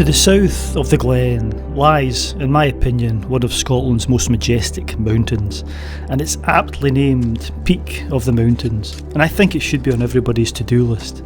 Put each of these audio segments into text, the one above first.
To the south of the Glen lies, in my opinion, one of Scotland's most majestic mountains, and it's aptly named Peak of the Mountains, and I think it should be on everybody's to-do list.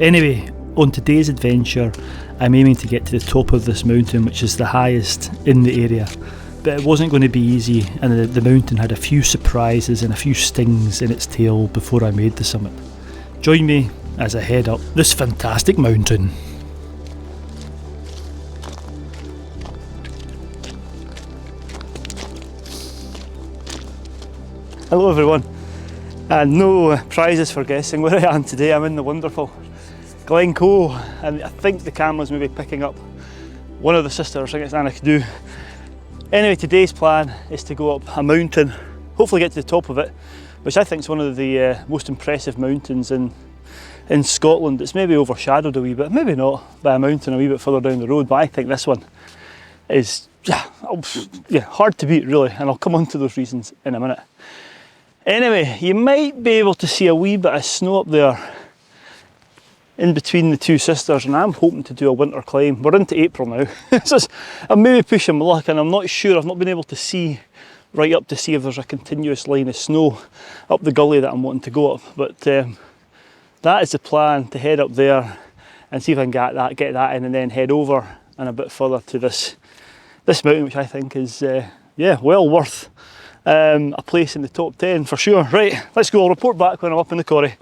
Anyway, on today's adventure, I'm aiming to get to the top of this mountain, which is the highest in the area, but it wasn't going to be easy, and the mountain had a few surprises and a few stings in its tail before I made the summit. Join me as I head up this fantastic mountain. Hello everyone, and no prizes for guessing where I am today. I'm in the wonderful Glen Coe, and I think the camera's maybe picking up one of the sisters, I think it's Anna. Anyway, today's plan is to go up a mountain, hopefully get to the top of it, which I think is one of the most impressive mountains in Scotland. It's maybe overshadowed a wee bit, maybe not, by a mountain a wee bit further down the road, but I think this one is hard to beat really, and I'll come on to those reasons in a minute. Anyway, you might be able to see a wee bit of snow up there in between the two sisters, and I'm hoping to do a winter climb. We're into April now, so I'm maybe pushing my luck, and I'm not sure, I've not been able to see right up to see if there's a continuous line of snow up the gully that I'm wanting to go up, but that is the plan, to head up there and see if I can get that in, and then head over and a bit further to this mountain, which I think is well worth a place in the top 10 for sure. Right, let's go. I'll report back when I'm up in the corrie.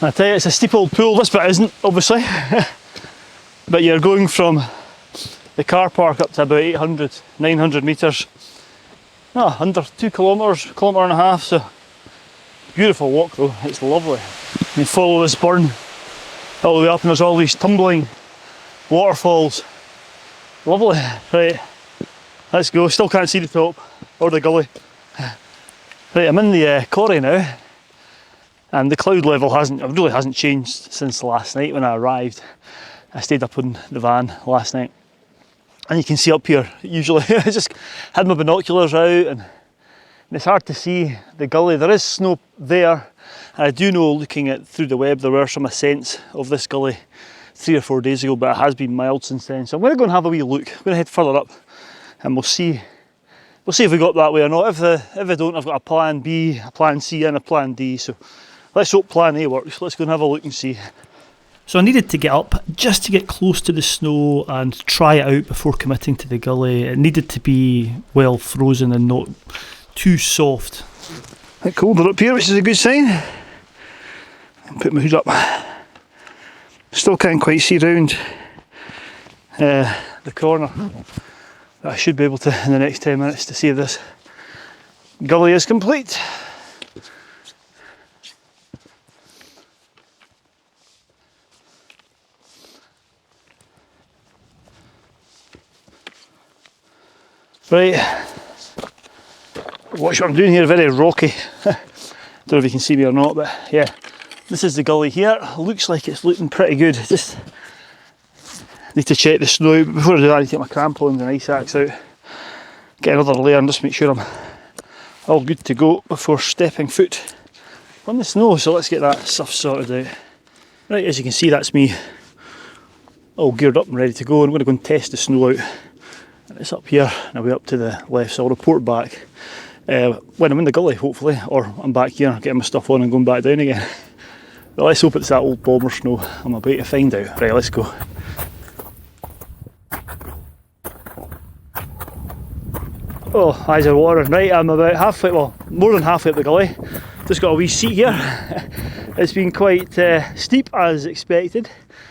I tell you, it's a steep old pool. This bit isn't, obviously, but you're going from the car park up to about 900 metres. Under 2 kilometres, kilometre and a half, so beautiful walk though, it's lovely. You follow this burn all the way up, and there's all these tumbling waterfalls. Lovely. Right, let's go. Still can't see the top or the gully. Right, I'm in the corrie now, and the cloud level really hasn't changed since last night when I arrived. I stayed up in the van last night, and you can see up here, usually I just had my binoculars out, and it's hard to see the gully. There is snow there, and I do know, looking at through the web, there were some ascents of this gully 3 or 4 days ago, but it has been mild since then. So I'm going to go and have a wee look. I'm going to head further up, and we'll see if we got that way or not. If I don't, I've got a plan B, a plan C and a plan D, so let's hope plan A works. Let's go and have a look and see. So I needed to get up just to get close to the snow and try it out before committing to the gully. It needed to be well frozen and not too soft. A bit colder up here, which is a good sign. I'll put my hood up. Still can't quite see round the corner. But I should be able to in the next 10 minutes to see if this gully is complete. Right, watch what I'm doing here, very rocky. Don't know if you can see me or not, but yeah, this is the gully here. Looks like it's looking pretty good. Just need to check the snow. Before I do that, I need to get my crampons and ice axe out, get another layer, and just make sure I'm all good to go before stepping foot on the snow. So let's get that stuff sorted out. Right, as you can see, that's me all geared up and ready to go. I'm going to go and test the snow out. It's up here and I'll be up to the left, so I'll report back when I'm in the gully, hopefully, or I'm back here getting my stuff on and going back down again. But let's hope it's that old bomber snow I'm about to find out. Right, let's go. Oh, eyes are watering. Right, I'm about halfway, well, more than halfway up the gully. Just got a wee seat here. It's been quite steep as expected.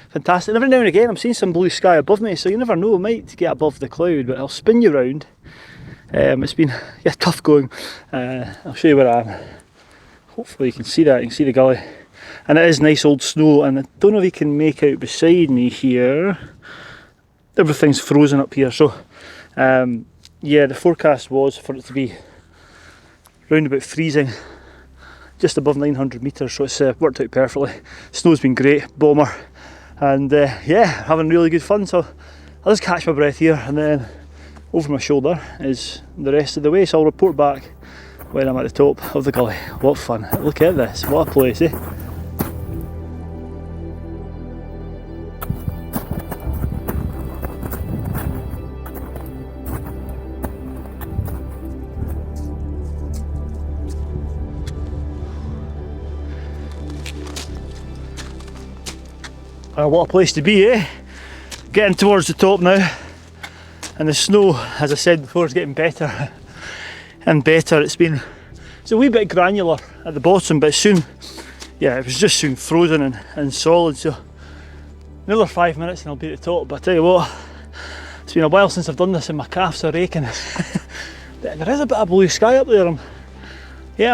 Fantastic. Every now and again I'm seeing some blue sky above me, so you never know, I might get above the cloud, but I'll spin you round. It's been tough going. I'll show you where I am. Hopefully you can see that, you can see the gully. And it is nice old snow, and I don't know if you can make out beside me here. Everything's frozen up here, so yeah, the forecast was for it to be round about freezing, just above 900 metres, so it's worked out perfectly. Snow's been great, bomber. and yeah, having really good fun. So I'll just catch my breath here, and then over my shoulder is the rest of the way. So I'll report back when I'm at the top of the gully. What fun! Look at this, what a place, eh? What a place to be, eh? Getting towards the top now, and the snow, as I said before, is getting better and better. It's a wee bit granular at the bottom, but soon, yeah, it was just soon frozen and solid. So another 5 minutes and I'll be at the top. But I tell you what, it's been a while since I've done this and my calves are aching. There is a bit of blue sky up there. I'm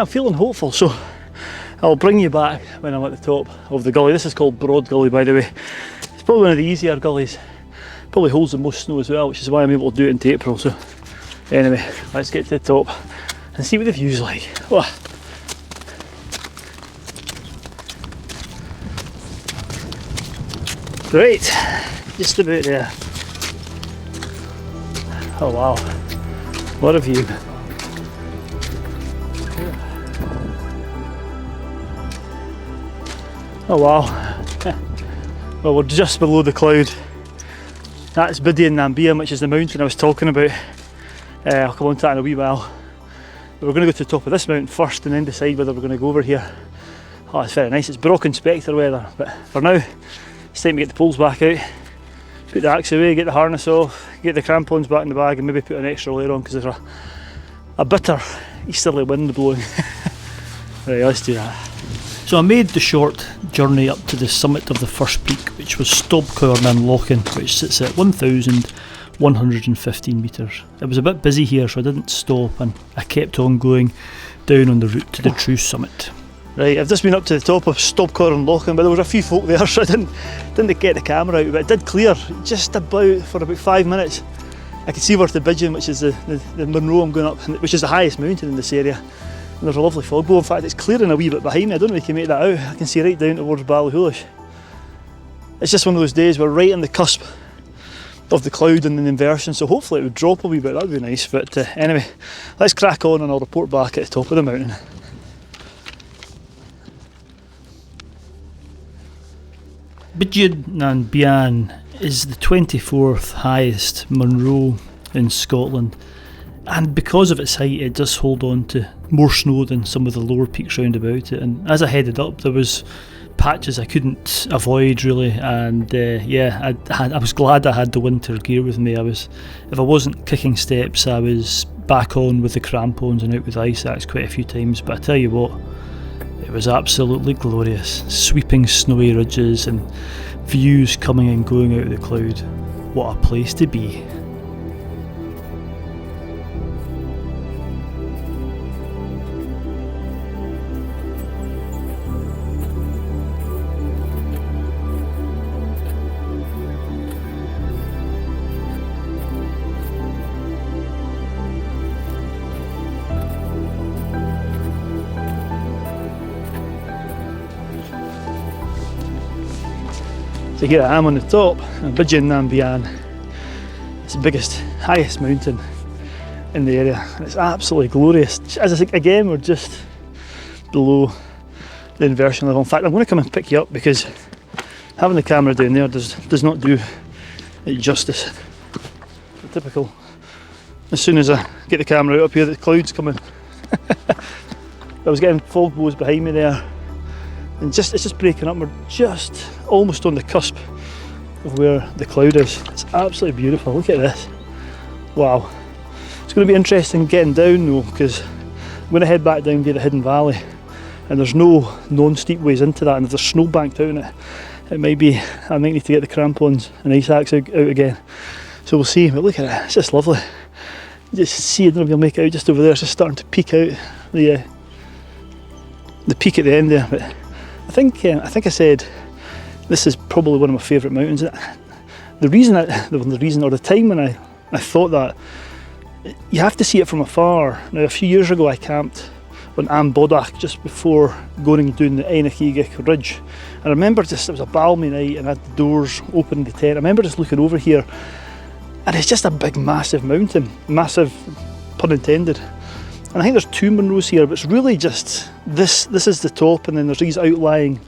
feeling hopeful. So I'll bring you back when I'm at the top of the gully. This is called Broad Gully, by the way. It's probably one of the easier gullies. Probably holds the most snow as well, which is why I'm able to do it into April. So anyway, let's get to the top and see what the view's like. Oh. Great, just about there. Oh wow, what a view. Oh wow. Well, we're just below the cloud. That's Bidi and Nambian, which is the mountain I was talking about. I'll come on to that in a wee while. But we're going to go to the top of this mountain first and then decide whether we're going to go over here. Oh, it's very nice. It's Brock Inspector weather, but for now it's time to get the poles back out, put the axe away, get the harness off, get the crampons back in the bag, and maybe put an extra layer on because there's a bitter easterly wind blowing. Right, let's do that. So I made the short journey up to the summit of the first peak, which was Stobcournan Lochan, which sits at 1,115 metres. It was a bit busy here, so I didn't stop, and I kept on going down on the route to the true summit. Right, I've just been up to the top of Stobcournan Lochan, but there was a few folk there, so I didn't get the camera out, but it did clear just about for about 5 minutes. I could see where the Bidgeon, which is the Munro I'm going up, which is the highest mountain in this area. And there's a lovely fog bow. In fact, it's clearing a wee bit behind me. I don't know if you can make that out. I can see right down towards Ballyhoolish. It's just one of those days we're right on the cusp of the cloud and the inversion, so hopefully it would drop a wee bit. That would be nice. But anyway, let's crack on and I'll report back at the top of the mountain. Bidgeon nan Bian is the 24th highest Munro in Scotland. And because of its height, it does hold on to more snow than some of the lower peaks round about it. And as I headed up, there was patches I couldn't avoid really. And yeah, I was glad I had the winter gear with me. If I wasn't kicking steps, I was back on with the crampons and out with the ice axe quite a few times. But I tell you what, it was absolutely glorious. Sweeping snowy ridges and views coming and going out of the cloud. What a place to be. So here I am on the top of Bidgeon nan Bian. It's the biggest, highest mountain in the area. It's absolutely glorious. As I think, again, we're just below the inversion level. In fact, I'm going to come and pick you up because having the camera down there does not do it justice. Typical. As soon as I get the camera out up here, the clouds coming. I was getting fog bows behind me there. And it's just breaking up. We're just almost on the cusp of where the cloud is. It's absolutely beautiful. Look at this. Wow. It's going to be interesting getting down though, because I'm going to head back down via the Hidden Valley, and there's no non-steep ways into that, and if there's snow banked out in it, it might be I might need to get the crampons and ice axe out again. So we'll see. But look at it. It's just lovely. You just see, I don't know if you'll make it out just over there. It's just starting to peek out the peak at the end there. But I think I said this is probably one of my favourite mountains. The reason or the time when I thought that, you have to see it from afar. Now a few years ago I camped on Ambodach just before going and doing the Einachigich Ridge. And I remember just, it was a balmy night and I had the doors open in the tent. I remember just looking over here and it's just a big massive mountain, massive pun intended. And I think there's two Munros here, but it's really just this is the top, and then there's these outlying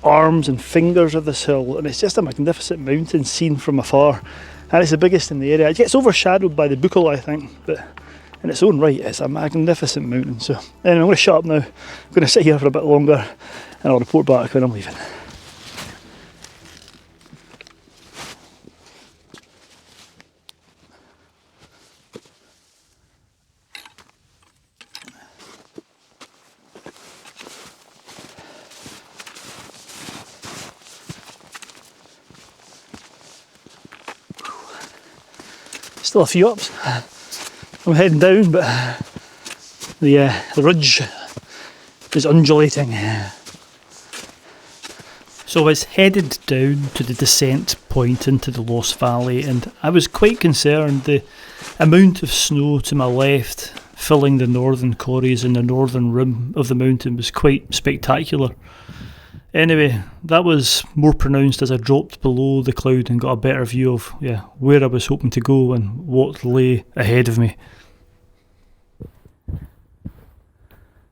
arms and fingers of this hill, and it's just a magnificent mountain seen from afar, and it's the biggest in the area. It gets overshadowed by the Buchel, I think, but in its own right it's a magnificent mountain. So anyway, I'm going to shut up now. I'm going to sit here for a bit longer and I'll report back when I'm leaving. Still a few ups. I'm heading down, but the ridge is undulating. So I was headed down to the descent point into the Lost Valley, and I was quite concerned. The amount of snow to my left filling the northern corries and the northern rim of the mountain was quite spectacular. Anyway, that was more pronounced as I dropped below the cloud and got a better view of where I was hoping to go and what lay ahead of me.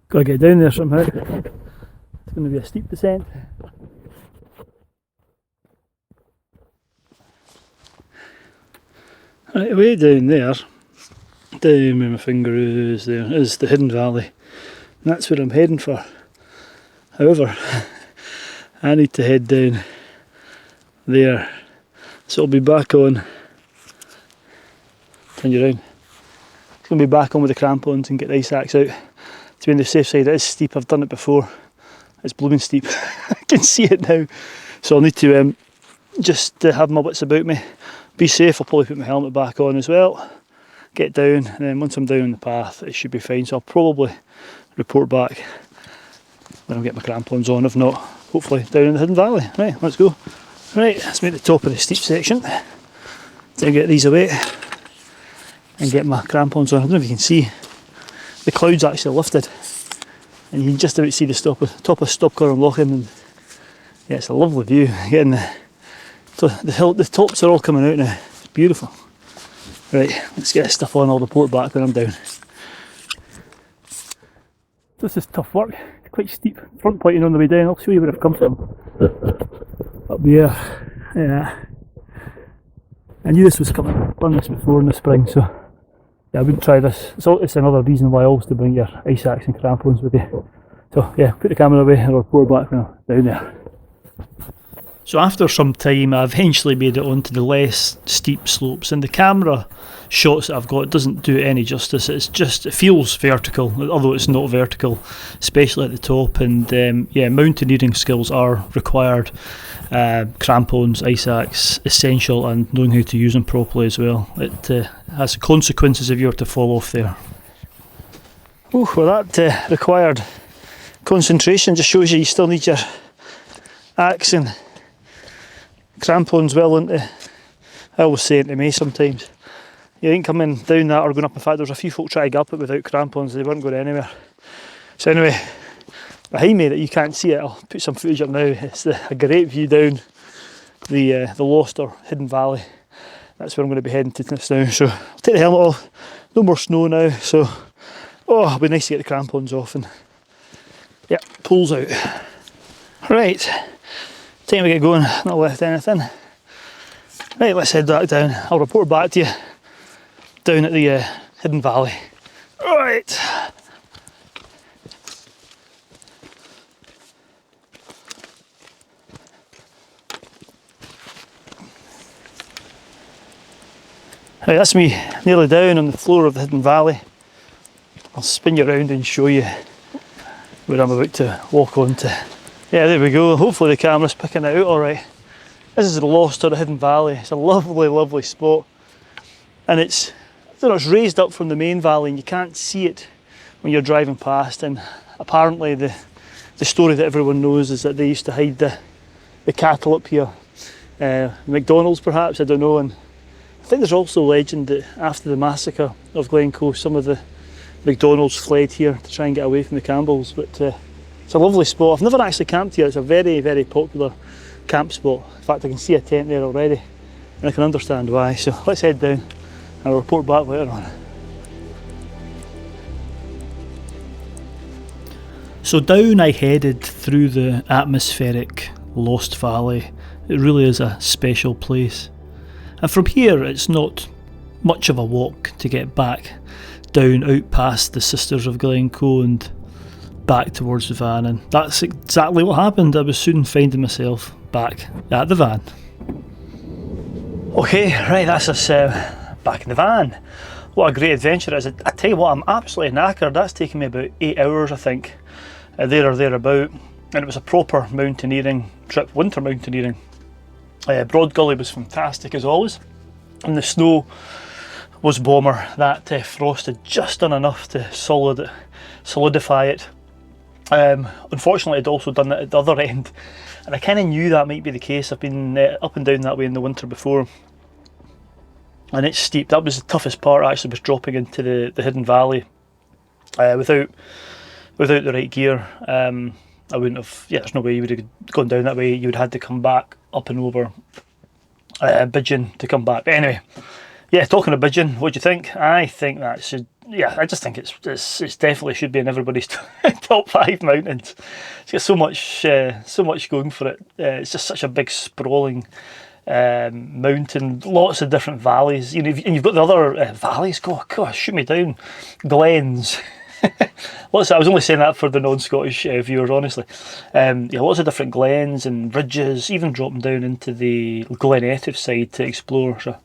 Gotta get down there somehow. It's going to be a steep descent. Right, way down there, down where my finger is, there is the Hidden Valley. And that's where I'm heading for. However, I need to head down there, so I'll be back on. Turn you around. It's going to be back on with the crampons and get the ice axe out. To be on the safe side, it is steep. I've done it before. It's blooming steep. I can see it now. So I'll need to just have my wits about me. Be safe. I'll probably put my helmet back on as well. Get down, and then once I'm down the path, it should be fine. So I'll probably report back when I get my crampons on. If not, hopefully down in the Hidden Valley. Right, let's go. Right, let's make the top of the steep section. To get these away and get my crampons on. I don't know if you can see, the clouds actually lifted, and you can just about see the top of Stopcar Loching, and yeah, it's a lovely view. Getting the tops are all coming out now. It's beautiful. Right, let's get this stuff on. I'll report back when I'm down. This is tough work. It's quite steep. Front pointing on the way down. I'll show you where I've come from. Up there. Yeah. I knew this was coming. I've done this before in the spring, so yeah, I wouldn't try this. It's another reason why always to bring your ice axe and crampons with you. So yeah, put the camera away and I'll report back when I'm down there. So after some time I eventually made it onto the less steep slopes, and the camera shots that I've got doesn't do it any justice. It feels vertical, although it's not vertical, especially at the top. And yeah, mountaineering skills are required. Crampons, ice axe, essential, and knowing how to use them properly as well. It has consequences if you were to fall off there. Oh, well, that required concentration. Just shows you still need your axe and crampons well into, I always say into May sometimes. You ain't coming down that or going up. In fact, there was a few folk trying to go up it without crampons. They weren't going anywhere. So anyway, behind me that you can't see it, I'll put some footage up now. It's a great view down the Lost or Hidden Valley. That's where I'm going to be heading to this now. So I'll take the helmet off. No more snow now. So it'll be nice to get the crampons off and yeah, pulls out. Right, time to get going. Not left anything. Right, let's head back down. I'll report back to you down at the Hidden Valley. Right. Right, that's me nearly down on the floor of the Hidden Valley. I'll spin you around and show you where I'm about to walk on to. Yeah, there we go. Hopefully the camera's picking it out alright. This is the Lost or the Hidden Valley. It's a lovely, lovely spot. And it's raised up from the main valley and you can't see it when you're driving past. And apparently the story that everyone knows is that they used to hide the cattle up here. McDonald's perhaps, I don't know. And I think there's also legend that after the massacre of Glen Coe, some of the McDonald's fled here to try and get away from the Campbells, but it's a lovely spot. I've never actually camped here. It's a very, very popular camp spot. In fact, I can see a tent there already, and I can understand why. So let's head down and I'll report back later on. So down I headed through the atmospheric Lost Valley. It really is a special place. And from here it's not much of a walk to get back down out past the Sisters of Glen Coe and back towards the van, and that's exactly what happened. I was soon finding myself back at the van. Okay, right, that's us back in the van. What a great adventure it is. I tell you what, I'm absolutely knackered. That's taken me about 8 hours, I think, there or thereabout, and it was a proper mountaineering trip, winter mountaineering. Broad Gully was fantastic as always, and the snow was bomber. That frost had just done enough to solidify it. Unfortunately, I'd also done it at the other end, and I kind of knew that might be the case. I've been up and down that way in the winter before, and it's steep. That was the toughest part, actually, was dropping into the hidden valley without the right gear. I wouldn't have, there's no way you would have gone down that way. You would have had to come back up and over Bidgeon to come back. But anyway, yeah, talking of Bidgeon, what do you think? I think that should, I just think it's definitely should be in everybody's top 5 mountains. It's got so much going for it. It's just such a big sprawling mountain, lots of different valleys. You know, and you've got the other valleys. Gosh, shoot me down, glens. I was only saying that for the non-Scottish viewers, honestly. Lots of different glens and ridges, even dropping down into the Glen side to explore. So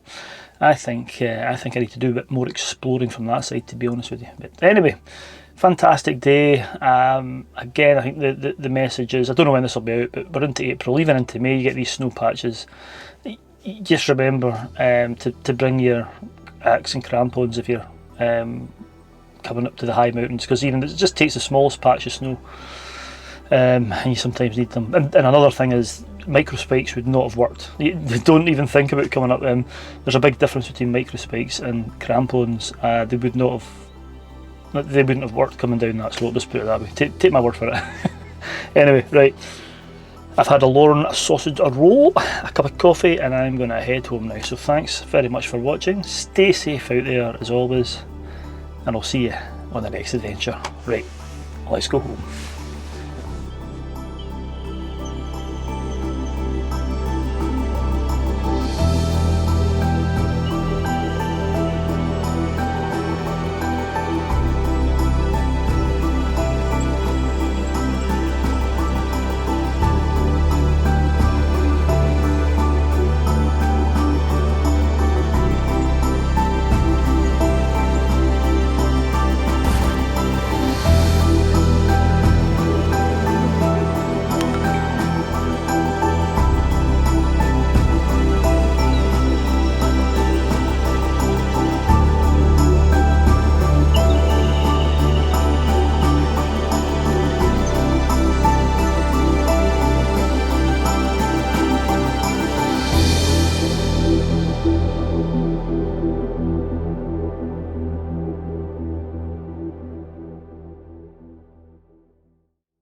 I think I need to do a bit more exploring from that side, to be honest with you. But anyway, fantastic day. Again, I think the message is, I don't know when this will be out, but we're into April, even into May, you get these snow patches. Just remember to bring your axe and crampons if you're coming up to the high mountains, because even it just takes the smallest patch of snow, and you sometimes need them. And another thing is, micro spikes would not have worked. You don't even think about coming up them. There's a big difference between micro spikes and crampons. They wouldn't have worked coming down that slope, let's put it that way. Take my word for it. Anyway, right, I've had a Lauren, a sausage, a roll, a cup of coffee, and I'm going to head home now. So thanks very much for watching. Stay safe out there as always, and I'll see you on the next adventure. Right, let's go home.